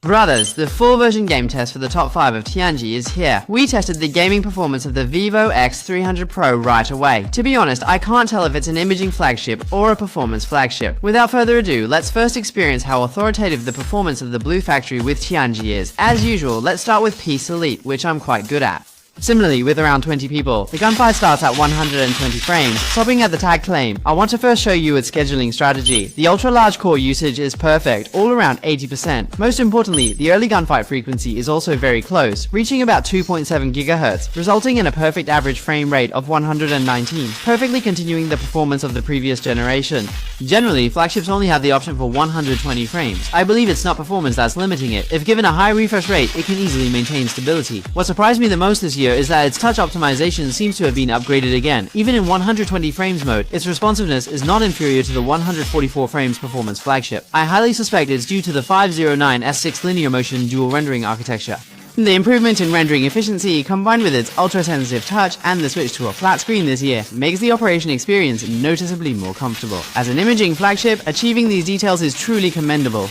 Brothers, the full version game test for the top 5 of Tianji is here. We tested the gaming performance of the Vivo X300 Pro right away. To be honest, I can't tell if it's an imaging flagship or a performance flagship. Without further ado, let's first experience how authoritative the performance of the Blue Factory with Tianji is. As usual, let's start with Peace Elite, which I'm quite good at. Similarly, with around 20 people, the gunfight starts at 120 frames. Stopping at the tag claim, I want to first show you its scheduling strategy. The ultra-large core usage is perfect, all around 80%. Most importantly, the early gunfight frequency is also very close, reaching about 2.7 GHz, resulting in a perfect average frame rate of 119, perfectly continuing the performance of the previous generation. Generally, flagships only have the option for 120 frames. I believe it's not performance that's limiting it. If given a high refresh rate, it can easily maintain stability. What surprised me the most this year is that its touch optimization seems to have been upgraded again. Even in 120 frames mode, its responsiveness is not inferior to the 144 frames performance flagship. I highly suspect it's due to the 509 S6 linear motion dual rendering architecture. The improvement in rendering efficiency, combined with its ultra-sensitive touch and the switch to a flat screen this year, makes the operation experience noticeably more comfortable. As an imaging flagship, achieving these details is truly commendable.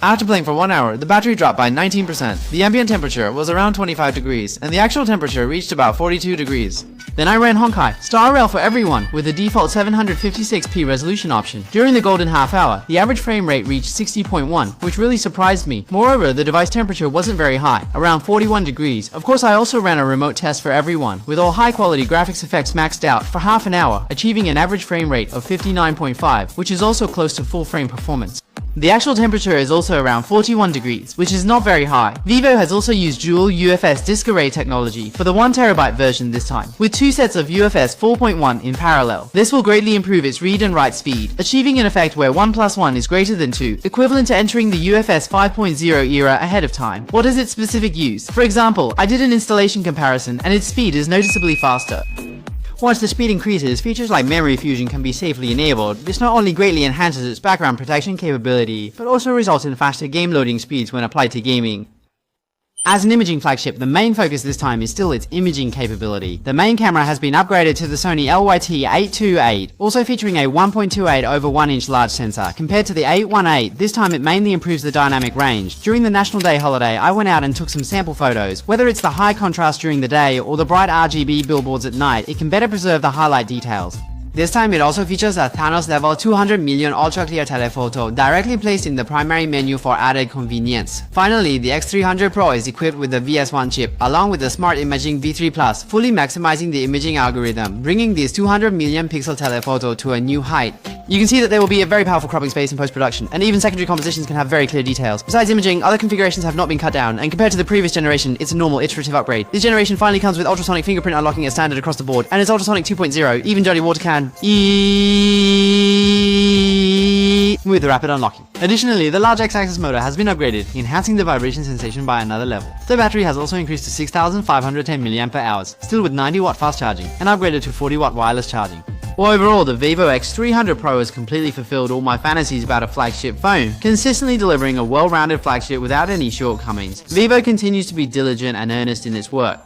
After playing for 1 hour, the battery dropped by 19%. The ambient temperature was around 25 degrees, and the actual temperature reached about 42 degrees. Then I ran Honkai, Star Rail for everyone, with the default 756p resolution option. During the golden half hour, the average frame rate reached 60.1, which really surprised me. Moreover, the device temperature wasn't very high, around 41 degrees. Of course, I also ran a remote test for everyone, with all high-quality graphics effects maxed out for half an hour, achieving an average frame rate of 59.5, which is also close to full frame performance. The actual temperature is also around 41 degrees, which is not very high. Vivo has also used dual UFS disk array technology for the 1TB version this time, with two sets of UFS 4.1 in parallel. This will greatly improve its read and write speed, achieving an effect where 1 + 1 is greater than 2, equivalent to entering the UFS 5.0 era ahead of time. What is its specific use? For example, I did an installation comparison and its speed is noticeably faster. Once the speed increases, features like memory fusion can be safely enabled. This not only greatly enhances its background protection capability, but also results in faster game loading speeds when applied to gaming. As an imaging flagship, the main focus this time is still its imaging capability. The main camera has been upgraded to the Sony LYT-828, also featuring a 1.28 over 1 inch large sensor. Compared to the 818, this time it mainly improves the dynamic range. During the National Day holiday, I went out and took some sample photos. Whether it's the high contrast during the day or the bright RGB billboards at night, it can better preserve the highlight details. This time it also features a Thanos level 200 million ultra clear telephoto directly placed in the primary menu for added convenience. Finally, the X300 Pro is equipped with the VS1 chip along with the Smart Imaging V3 Plus, fully maximizing the imaging algorithm, bringing this 200 million pixel telephoto to a new height. You can see that there will be a very powerful cropping space in post-production, and even secondary compositions can have very clear details. Besides imaging, other configurations have not been cut down, and compared to the previous generation, it's a normal iterative upgrade. This generation finally comes with ultrasonic fingerprint unlocking as standard across the board, and it's ultrasonic 2.0, even dirty water can with the rapid unlocking. Additionally, the large X-axis motor has been upgraded, enhancing the vibration sensation by another level. The battery has also increased to 6,510 mAh, still with 90-watt fast charging, and upgraded to 40-watt wireless charging. Well, overall, the Vivo X300 Pro has completely fulfilled all my fantasies about a flagship phone, consistently delivering a well-rounded flagship without any shortcomings. Vivo continues to be diligent and earnest in its work,